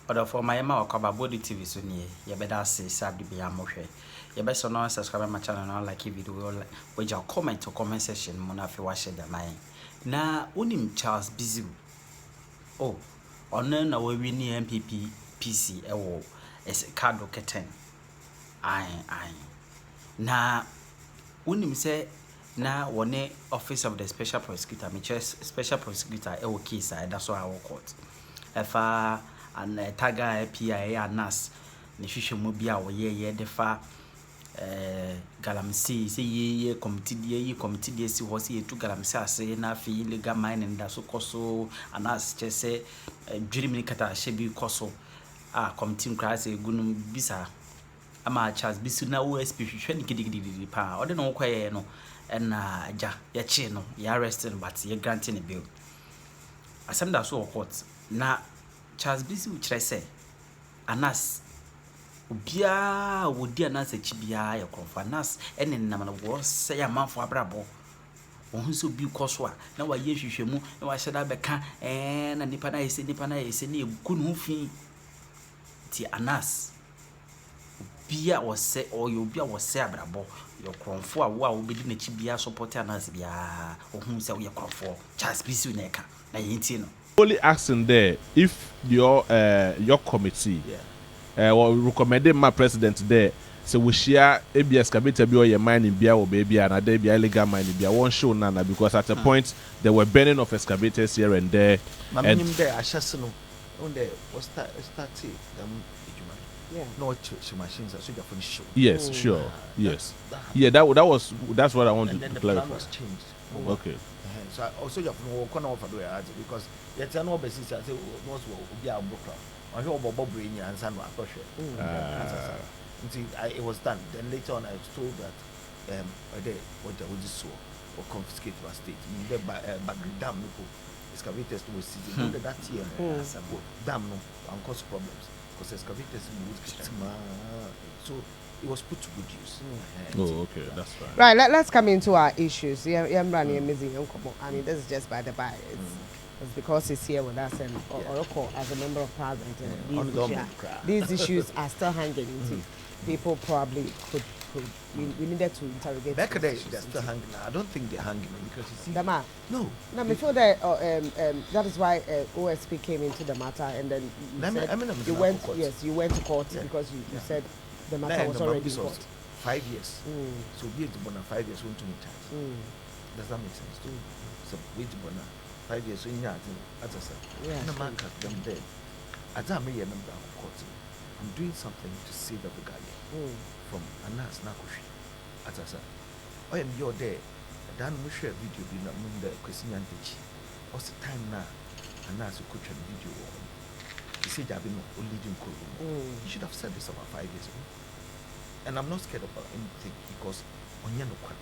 Order for my ma or body TV so near. You better say sad to be a moshe. You better not subscribe my channel and like video with your comment or comment section. Mona fi wash the mind. Na unim Charles Bissue. Oh, on na we win MPP PC ewo es card oketen. Aye. Na unim say na one office of the special prosecutor, me special prosecutor ewo case that's why I work court. Efa and taga PIA nas ne hwehwe mu bia wo ye defa galamsey say ye committee dey si ho say ye tu galamsey ase na fi illegal mining da so koso anas che say dwiri mi kata hye bi koso committee nkra say gunum bisa ama Charles Bissue na OSP hwehwe ne gidigidi pa ode no kwaye no na aja ya chi no ya arrest no but ye granting bail asem da so court na Charles Bissue kire say anas obia wodi anas achibia ya konfa anas ene nam na wo say amanfo abrabo wo hu so bi koso a na wa ye hwehwemu na wa hyeda beka na nipa na yese na egu no fi ti anas obia wo say oyo obia wo say abrabo yo konfo a wo a obedi na chibia support anas bia wo hu say wo ye konfo Charles Bissue na eka na yenti no only asking there if your committee or recommended my president there so we share a excavator be or your mining bia or baby and there be illegal mining bia one show nana because at a point there were burning of excavators here and there and there ashasino on there was start no machines are so for show yes sure yes that's what I wanted to clarify was changed okay so also you have no corner of because yet no basis say most will be a broker I hear about brain and son it was done then later on I was told that a day what I would so or confiscate my state the back dam no excavators to see that year dam no and cause problems because excavators so it was put to good use. Oh, okay, that's fine. Right, let's come into our issues. And this is just by the by. It's because he's here with us and Oroko as a member of parliament. And these issues are still hanging. People probably could we needed to interrogate. Back in the day, they're still hanging. I don't think they're hanging because you see. Dama. No. Now before that, that is why OSP came into the matter, and then you went. Yes, you went to court because you said. The matter was already in court. 5 years. So we had to 5 years went to me charge. Does that make sense? So we had to 5 years so in as I said. No man cut them there. As I'm a member of court, I'm doing something to save the guy from Anas Nakushi. As I said, I am your day. Dan we share video be not the question and teach. What's the time now? Anas could video. You see, I've been leading Kuru. You should have said this about 5 years ago. And I'm not scared about anything because on Yanokwa.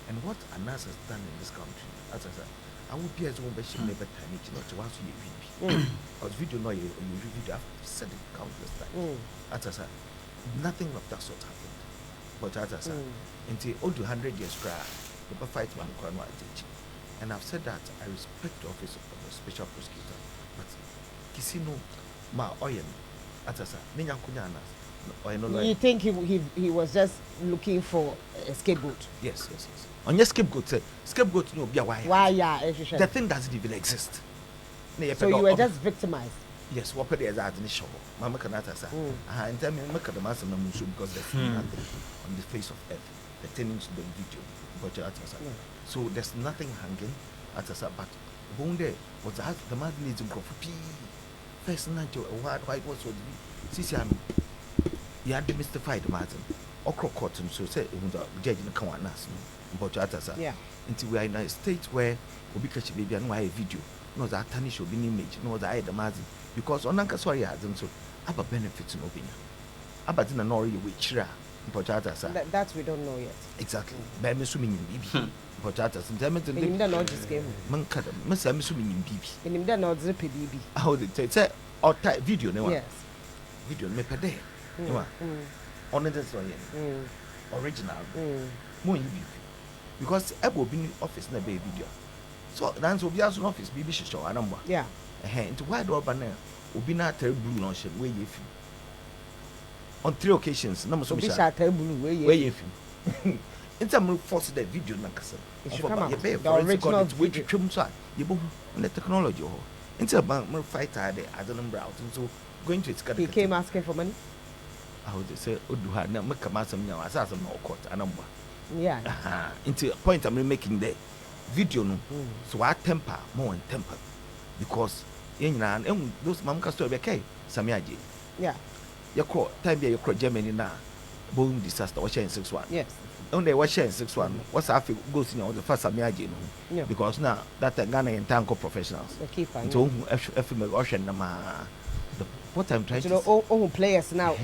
And what Anas has done in this country, as I said, I would be as one by never time it not to once you because video no you video I've said it countless times. As I said, nothing of that sort happened. But as I said, until all the 100 years cry, the fight man and I've said that I respect the office of the special prosecutor, but Kisino ma oyen atasa nenya kunya anas. You think he was just looking for a scapegoat? Yes. On your scapegoat no be why the thing doesn't even exist. So you were just victimized. Yes, what put as in show. Mama Kanata and tell me make the master because there's nothing on the face of earth pertaining to the video. But so there's nothing hanging at us but one day was the man needs to go for pee. First night white was what Sisian you had demystified the matter. Okro cotton so say judge in the Kawanas but until we are in a state where we catch a baby and why a video no that tarnish will be an image no that I the mazin because on Uncle sorry I don't so have a benefit in opinion. About in an ori which that we don't know yet. Exactly. By me swimming in BB. Potatas and Demet and the not this game. Mankadam, Miss I'm swimming in BB. And him not the PDB. How did they say? Or type video, no? Yes. Video, me per day. On the original. More in BB. Because I will be in office in a baby video. So, that's will be as an office, BB show, I number. Yeah. Into wide open obi na atare blue no hye we ye fi on 3 occasions na mo so obi sha sha atare blue we ye fi inta mo force the video na kasa the original we twem so ye bo the technology ho inta ba mo fight there I don't know out so going to it he came asking for money. I would say oduha na make am asem nya asasem na court anamba yeah into point I'm making there video no so I temper more and temper because nyina those mamka story be kai samiaje yeah your time be your Germany na boom disaster was sharing 6-1 yes on they was sharing 6-1 what's after goes in the first samiaje no because now that Ghana and tanko professionals the keeper so if me ocean na ma what I'm trying to say oh players now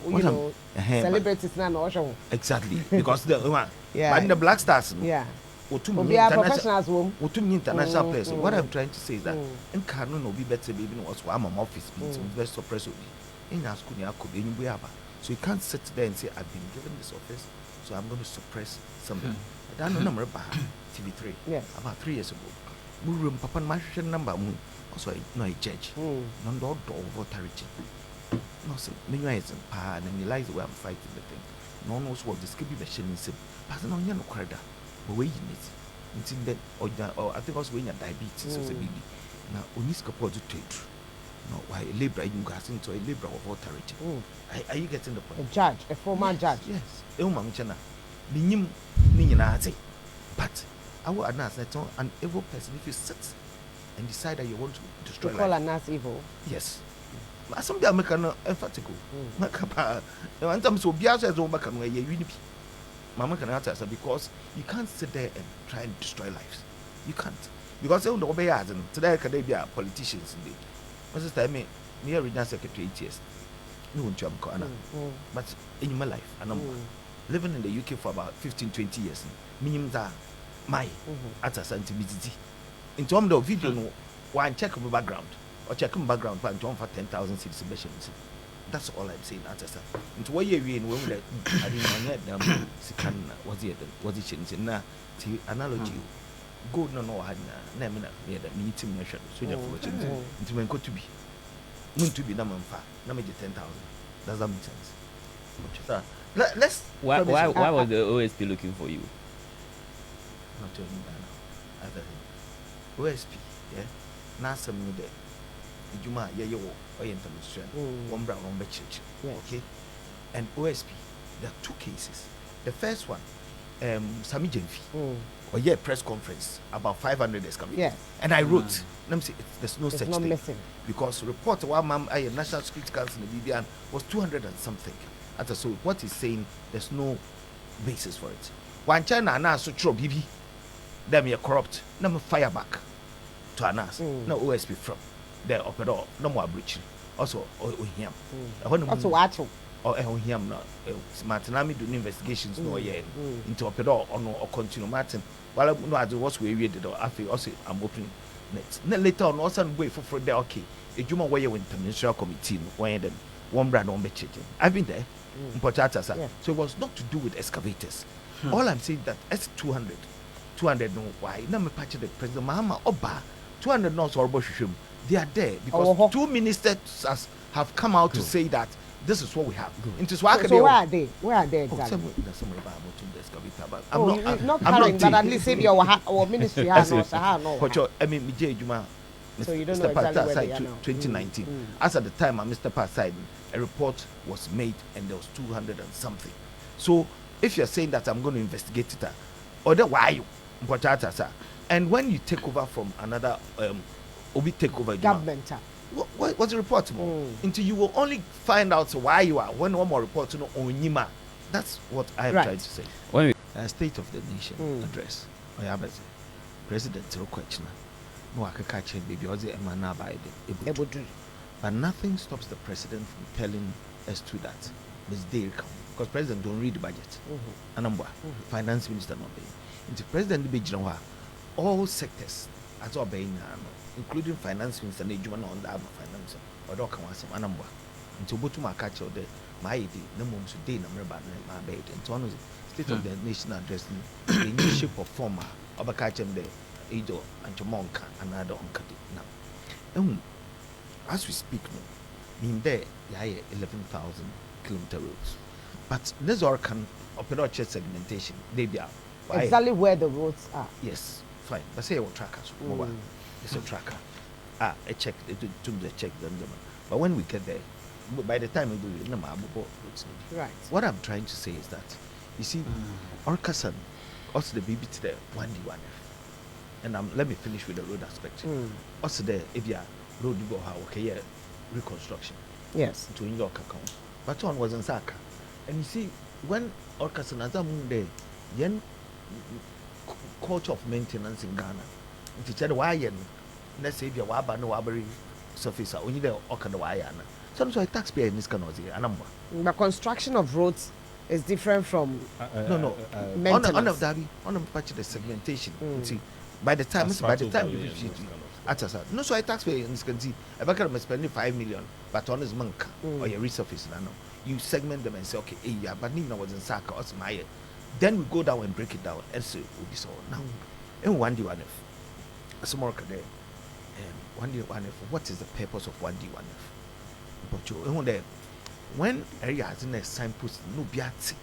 you know celebrities now no exactly because the yeah but the Black Stars no yeah we are professionals international players. So what I'm trying to say is that in Kano no be better baby no was I'm office best suppress in our school so you can't sit there and say I've been given this office so I'm going to suppress something. I don't know number TV3 yes about 3 years ago we room papa my number also no a judge no door of authority no say me is pa and realize the way I'm fighting the thing no knows what this could be machine sim but no no creda but we in it until then or I think also when you diabetes so baby now only support to trade no why a labor you gas into a labor of authority are you getting the point? A judge, a former judge. Yes chana binyim ni nyina ate but I will announce that an evil person if you sit and decide that you want to destroy you call life. an ass evil. Yes. Some day make an emphatic. And some so bias as over can wear unity. Mama can answer because you can't sit there and try and destroy lives. You can't. Because they don't obey us and today can they be politicians in the Mrs. Time me a regional secretary 8 years. No one job corner. But in my life, and I'm living in the UK for about 15-20 years. Minimum that my at a sensibility. In terms of video, no one check my background or check my background, but don't for 10,000 citizens. That's all I'm saying. At a into what year we in when I didn't get them. Was it changing now? To analogy, go no had name near the meeting measure. So you're fortunate into when go to be. Noon to be number 5, number 10,000. Does that make sense? Let's. Why was the OSP looking for you? Not telling you now. Other OSP, yeah. Now some new day. Juma, yeah, you oriental strength. One brown, one church. Okay. And OSP, there are 2 cases. The first one, Sami Jenfi, or press conference about 500 excavators. Yes. And I wrote, let me see, there's no such thing. Missing. Because report one National Security Council in the BBN was 200 and something. So what he's saying, there's no basis for it. One China announced to throw BB, them you're corrupt, no fire back to announce, no OSP from the operator, no more breach. Also, him. Also, watch or him now. Martinami doing investigations no yet into operator or no or continue Martin. While no as was we read it or after also I'm opening next. Later on, also wait for the okay. A Juma way went to ministerial committee when then one brand on the chicken. I've been there. So it was not to do with excavators. All I'm saying that S200 no why na me patch the president Mahama Oba 200 no so they are there because 2 ministers have come out to say that this is what we have. So where are they? Where are they exactly? I'm not carrying, but at least if your ministry has no. I mean, so you don't know exactly where they are now. 2019. As at the time, Mr. Passide, a report was made and there was 200 and something. So if you're saying that I'm going to investigate it, or the why, and when you take over from another, Obi take over government. What's the report? Until you will only find out why you are when one more report on Yima. That's what I am trying to say. State of the Nation address. President question. No, I can catch it, baby. But nothing stops the president from telling us to that. This day come because president don't read the budget. Finance minister not paying. Into president be all sectors as well paying, including finance minister and Juma on that finance or don't come some anamba. Into Butuma catch out there. My idea, no more today, number bad my bed. And so on State of the Nation address in the shape of former Obakachem there. Edo and Jamonka and other uncutting now. as we speak no mean there 11,000 kilometer roads, but this all can operate segmentation they be exactly where the roads are. Yes, fine, but say your trackers mobile it's a tracker I check it to check them but when we get there by the time we do it right, what I'm trying to say is that you see Orcasan also the baby to the 1D1F and let me finish with the road aspect also there if you road you go how okay yeah reconstruction yes to in your account but one was in Saka and you see when Orcasan as I'm there yen culture of maintenance in Ghana nti kyerɛ why yen na say bia waba no wabere surface only the okada why na so so taxpayer in this kind of anamba but construction of roads is different from no maintenance. on of that on of patch the segmentation see by the time you atasa no so taxpayer in this country I am spending 5 million but on is monk or your resurface na no you segment them and say okay yeah but Nina was in Saka or my then we go down and break it down and say will be so now and 1D1F small there and 1D1F what is the purpose of 1D1F but you when area has in a signpost no biati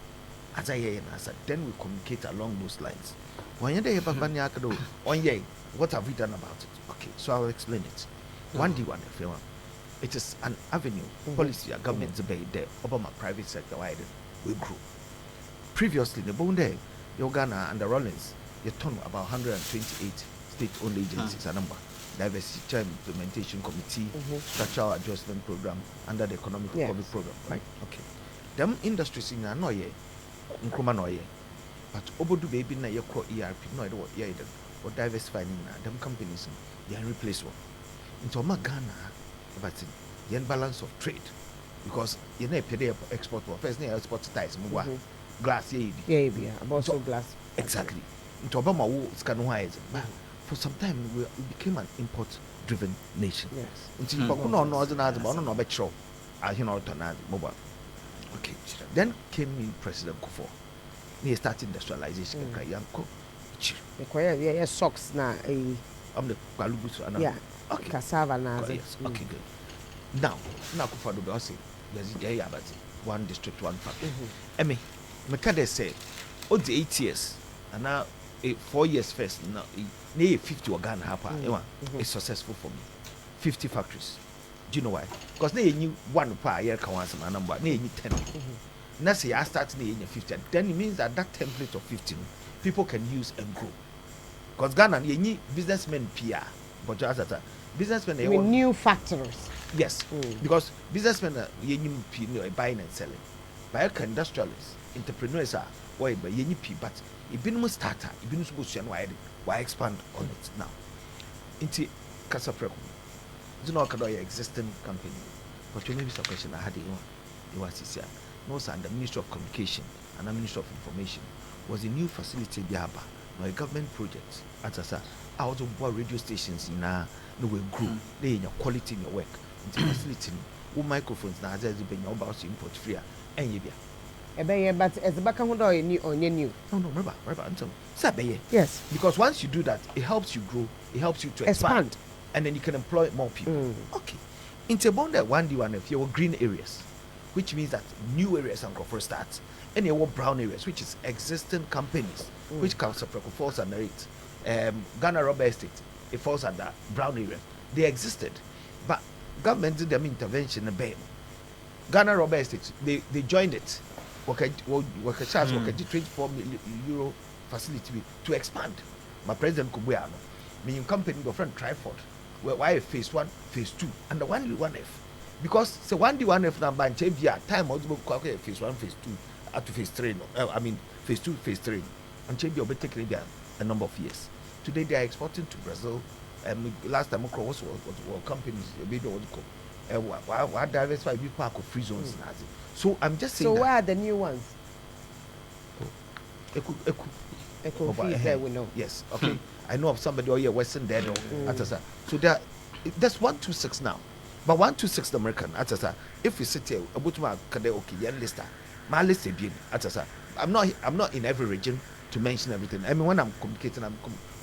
as I hear then we communicate along those lines when you there on ye what have we done about it okay so I'll explain it 1D1F it is an avenue policy a government there Obama private sector wide we grew previously the bone there Ghana and the Rollins you turn about 128 state-owned agencies a number diversity implementation committee structural adjustment program under the economic recovery program right okay them industries in anoye nkroma noye but obodu baby na ye call ERP no e do ye or diversifying them companies they replace one into Ghana but yen balance of trade because you know pay export first na export ties mo glass yeah about so glass exactly into Obama wo scan wise for some time we became an import-driven nation. Yes. Until mobile. Okay. Then came in President Kufuor. He started industrialization. Yeah, socks na. I'm the Kalubusu. Yeah. Okay. Cassava na. Yes. Okay, good. Now Kufuor do be say there's one district, one factory. I mean, Mekade say, all the 8 years and now 4 years first now. 50 organ hapa it's successful for me 50 factories do you know why because na you one pa year can once my number na you 10 na say I start na you 50 then it means that template of 15 people can use and grow because Ghana you businessmen PR but just that businessmen with new factories yes because businessmen you buying and selling by industrialists entrepreneurs are why by you but it been no starter it been supposed to why expand on it now into Casa Preco. Do not know existing company. But maybe some question I had it was here. No, sir, the Ministry of Communication and the Ministry of Information was a new facility Biaba, no a government project. As I said, out of radio stations in no way grew. They in your quality in your work. Into facility, all microphones now has been your about import free and you but as the back of new on your new. No, remember, yes. Because once you do that, it helps you grow, it helps you to expand. And then you can employ more people. Okay. In Tebonda 1D1F, you have green areas, which means that new areas and for starts. And you have brown areas, which is existing companies, which Council falls under it. Ghana Rubber Estate, it falls under brown area. They existed, but government did them intervention in Ghana Rubber Estate, they joined it. Work a charge, work a 24 million euro facility to expand. My president Kubuano, meaning company your friend Triford, why phase 1, phase 2, and the 1D1F. Because the 1D1F number and time also phase 1, phase 2, up to phase 3. I mean phase 2, phase 3. And will be taking a number of years. Today they are exporting to Brazil. Last time was companies what diversify big park of free zones. So I'm just saying. So where are the new ones? Echo there we know. Yes, okay. I know of somebody or Western there. So there's 126 now. But 126 the American if we sit here about my list, my list again. I'm not in every region to mention everything. I mean when I'm communicating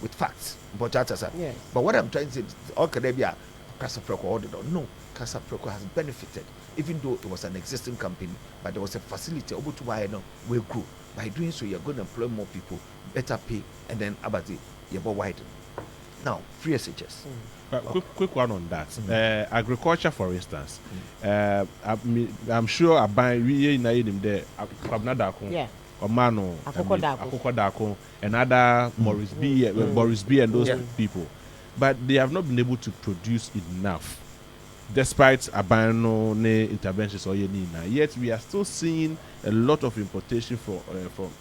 with facts. But yes. But what I'm trying to say is all Caribbean Casa Preco ordered on. No, Casa Preco has benefited, even though it was an existing company, but there was a facility able to buy will grow. By doing so, you're going to employ more people, better pay, and then about it, you're more widen. Now, free SHS. Quick one on that. Agriculture, for instance. I'm sure I buy we in there. Yeah. Omano, Akokodako, and other Morris B, and those people, but they have not been able to produce enough, despite abano interventions or yenina. Yet we are still seeing a lot of importation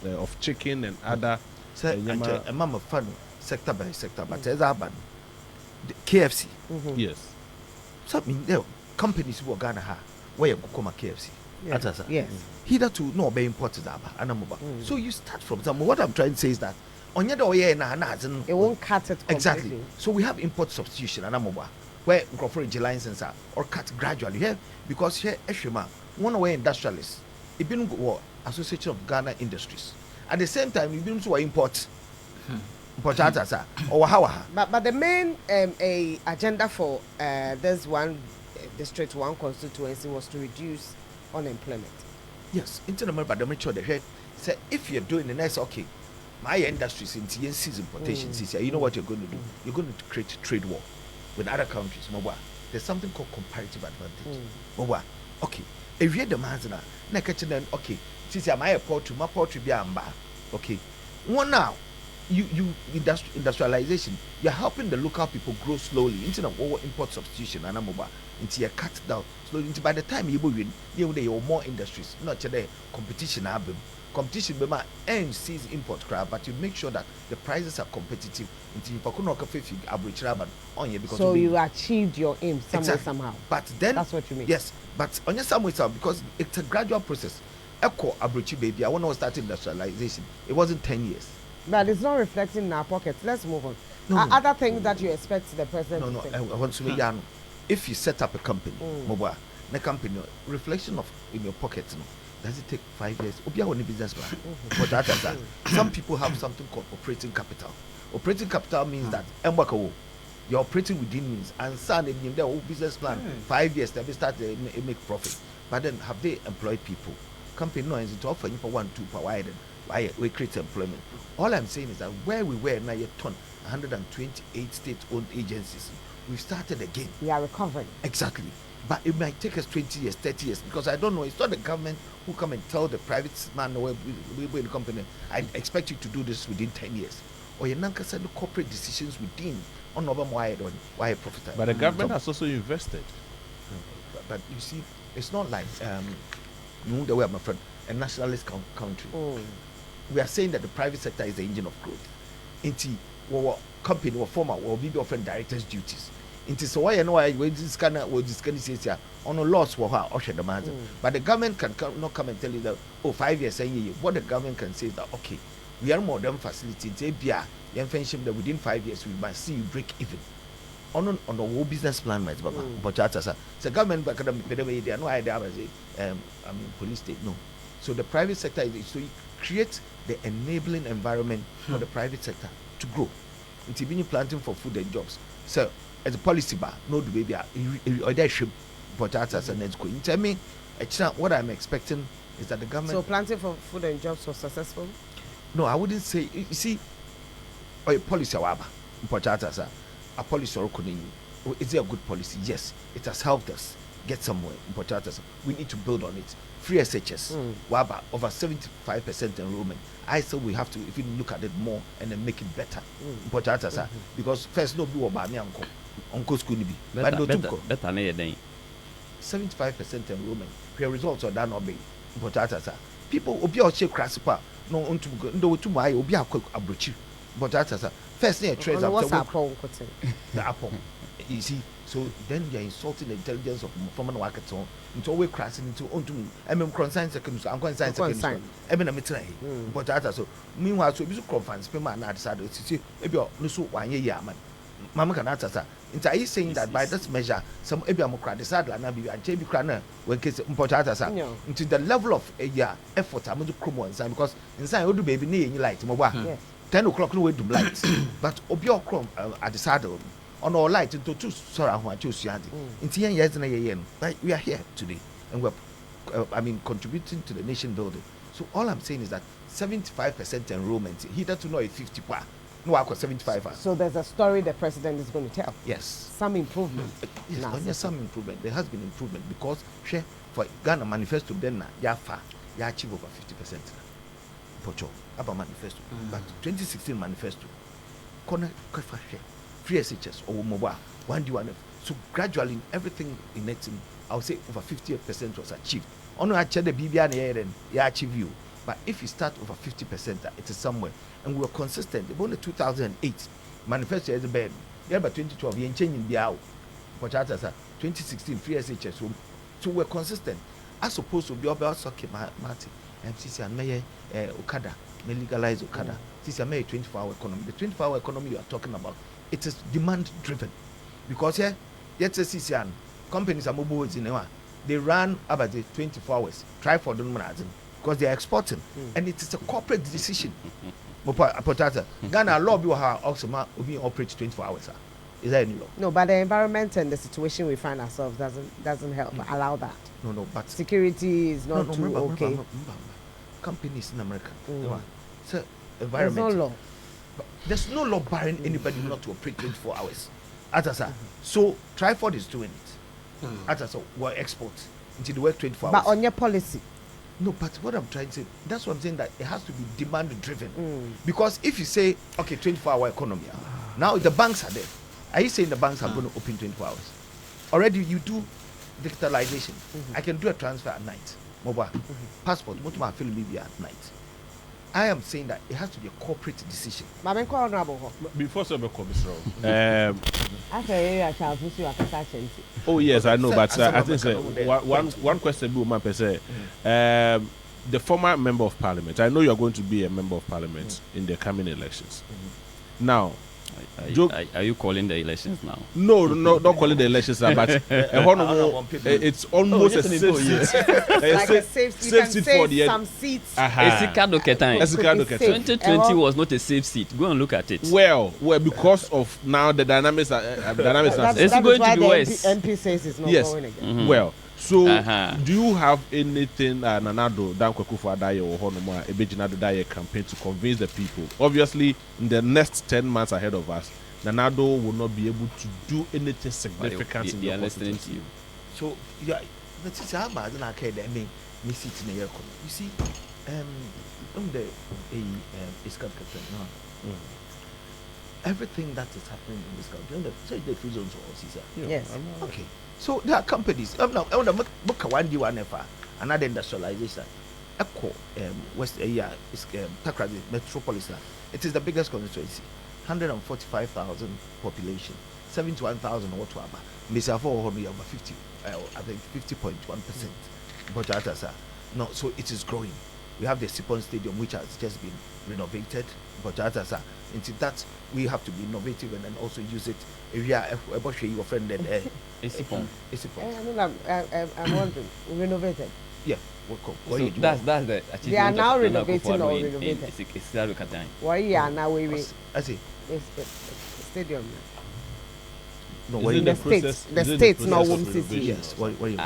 of chicken and other. A mama fun sector by sector, but there's a KFC. Yes. So I mean, there companies who are Ghana ha where you come KFC. Yes. Hither to no be imported anamoba. So you start from some. What I'm trying to say is that on your way na it won't cut it completely. Exactly. So we have import substitution anamoba where corporate license or cut gradually here because here Eshima one way industrialists. It been Association of Ghana Industries. At the same time, you've been to import. But the main agenda for this one district, one constituency was to reduce unemployment. Yes, internal, but the make sure the head say if you're doing the next my industries in TNC's importation, you know what you're going to do? You're going to create a trade war with other countries. There's something called comparative advantage. Okay, if you're the manzana, okay, since my poultry be amba. Okay, one now. You industrialization, you're helping the local people grow slowly into over import substitution and into your cut down slowly into by the time you win you more industries not today competition and sees import crab, but you make sure that the prices are competitive on you because so you achieved your aim somehow. But then that's what you mean. Yes, but on your some way because it's a gradual process. Echo Abruchi baby, I want to start industrialization. It wasn't 10 years. But it's not reflecting in our pockets. Let's move on. Other things that you expect the president to say? I want to say, if you set up a company, mobile, the company, reflection of in your pockets, does it take 5 years? Obia on the business plan. For that, some people have something called operating capital. Operating capital means that you're operating within means, and some in their business plan, 5 years, they start to make profit. But then have they employed people? Company no is to offer you for 1-2 per wide. Why we create employment. All I'm saying is that where we were now, 128 state-owned agencies, we've started again. We are recovering. Exactly. But it might take us 20 years, 30 years, because I don't know. It's not the government who come and tell the private man or the company, I expect you to do this within 10 years. Or you can't the corporate decisions within on why profit. But the government has also invested. But you see, it's not like the way I'm a friend, a nationalist country. We are saying that the private sector is the engine of growth. Into our company or former or be offering directors' duties. Into so why why this kind of says on a loss for her or the man. But the government can not come and tell you that 5 years saying what the government can say is that okay, we are modern facility that within 5 years we must see you break even. On the whole business plan, but the government they are no idea police state no. So the private sector is so you create the enabling environment for the private sector to grow. It's been planting for food and jobs. So as a policy bar, no the baby or that should but and let's go. Tell me what I'm expecting is that the government. So planting for food and jobs was successful? No, I wouldn't say you see a policy a policy or is it a good policy? Yes, it has helped us get somewhere. We need to build on it. Free SHS, over 75% enrollment. I say we have to even look at it more and then make it better. Because first no be about me uncle school be. But no better 75% enrollment. Your results are done or be. People obi o che craspa no unto ndo to my obi abrochi. But first thing a trace the apple. You see, so then you're insulting the intelligence of former market on into always crashing into onto concern seconds. I'm going to say but so meanwhile, so you conference payment not decided to see maybe no so 1 year man. Mama can answer. Are you saying that by this measure, some Abiamocrat decided and be a JB Cranner when case into the level of a year effort I'm going to come inside because inside all the baby need light mobile 10 o'clock no way to light but Obio Chrome at the saddle on our light into two sorry who choose yandi. In 10 years na ye but we are here today and we're contributing to the nation building. So all I'm saying is that 75% enrollment he doesn't know a 50 pa. No, I got 75. So there's a story the president is going to tell. Yes. Some improvement. Yes, there's some improvement. There has been improvement because for Ghana manifesto then ya achieve over 50%. Pocho about manifesto. But 2016 manifesto. Corner free SHS or mobile 1D1F. So gradually everything in it, I would say over 50% was achieved. Only I check the BBN and ya achieve you. But if you start over 50%, it is somewhere. And we were consistent. About the 2008 manifesto as a bed. Yeah, but 2012, you ain't changing the out. But 2016, free SHS. So we're consistent. As opposed to be about Soke Martin, MCC and Mayor Okada, may legalize Okada. This is a May 24-hour economy. The 24-hour economy you are talking about, it is demand driven. Because here, yet CCN, companies are mobile in they run about the 24 hours. Try for them because they are exporting. And it is a corporate decision. Ghana law will also operate 24 hours. Is there any law? No, but the environment and the situation we find ourselves doesn't help allow that. No, but security is not okay. Companies in America, so There's environment. no law. But there's no law barring anybody not to operate 24 hours. As I said, so Tryford is doing it. As I said, we're export until they work 24 hours. But on your policy. No, but what I'm trying to say, that's what I'm saying, that it has to be demand driven. Because if you say, okay, 24-hour economy, now the banks are there. Are you saying the banks are going to open 24 hours? Already you do digitalization. I can do a transfer at night, mobile, passport, most of my film maybe at night. I am saying that it has to be a corporate decision. Before some Charles Bissue. Oh yes, I know, but I think one question be per se. The former member of parliament. I know you are going to be a member of parliament in the coming elections. Now, are you calling the elections now? No, don't call it the elections, but it's almost a safe seat. Like a safe seat for the some seats. 2020 was not a safe seat. Go and look at it. Well, because of now the dynamics are it's going to be worse. MP says it's not going again. Well, so do you have anything Nanado Dan Kwakufu Adaye or Honoma Ebejinado Daye campaign to convince the people? Obviously, in the next 10 months ahead of us, Nanado will not be able to do anything significant in the listening to you. So yeah, but it's how bad I care that me sit in the air. You see, everything that is happening in this country, the free zones or yes. Okay. So there are companies. Now, I want to book a 1D1F, another industrialization. Echo West area is Takrady Metropolis. It is the biggest constituency. 145,000 population, 71,000 whatever. Misafo over 50, I think 50.1%. But no, so it is growing. We have the Sipon Stadium, which has just been renovated. But into that, we have to be innovative and then also use it. If you are your friend there, Sipon. I'm wondering, renovated. Yeah, so that's the achievement. They are now renovating or renovated. Why are now we? I see. Stadium. No, the states now won't see. Yes. What are you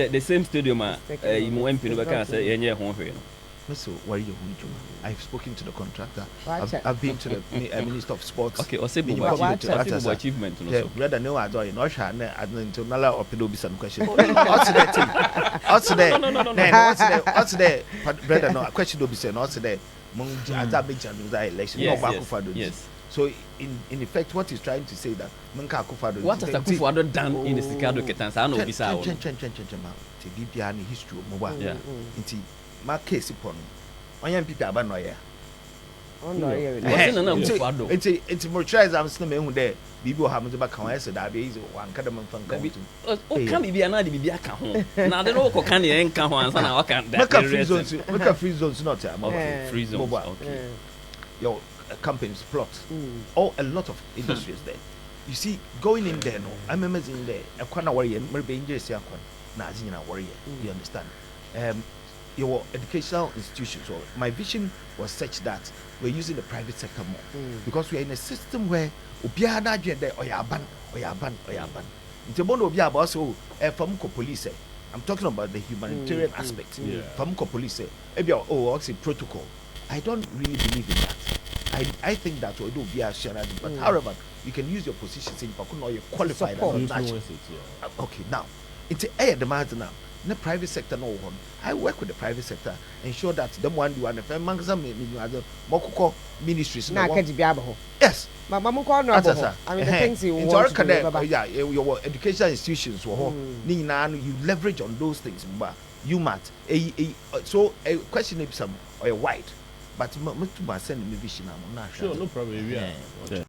the same stadium so I've spoken to the contractor. I've been to the Minister of Sports. Okay, or say achievement. Yeah, rather no, I don't know. I don't know. Or pedo be some question. What's that? What's there? What's there? Brother, no question. Do be saying what's there? Election. Yes. So in effect, what he's trying to say that Munka Akufo-Addo. What has Akufo-Addo done in the Sikado Ketan? I know Bisa. History of mobile. Yeah. My case upon young people about no year. It's more tries. I'm still me there. People have to back on. So that is one kind of fun. Oh, can be another be back home. Now the local can the end come once and I can't. Make a free zones. Make a free zones. Not free zones. Mobile. Okay. Your companies plot. Oh, a lot of industries there. You see, going in there, no, I'm amazing there. I can't worry. Maybe injuries. Now, warrior. You understand? your educational institutions. So my vision was such that we're using the private sector more because we are in a system where obiara agenda oyaban. From police. I'm talking about the humanitarian aspect. From police, protocol. I don't really believe in that. I think that we do be a shared, but however, you can use your positions in or you're qualified and not okay, now it's a demand now. In the private sector, no one. I work with the private sector, ensure that the one do and Mokoko ministries. Yes. I mean, the things you want to do. Yeah, your educational institutions, you leverage on those things. You might. So a question is some or a white, but to send me vision. I'm not sure. No problem. Yeah.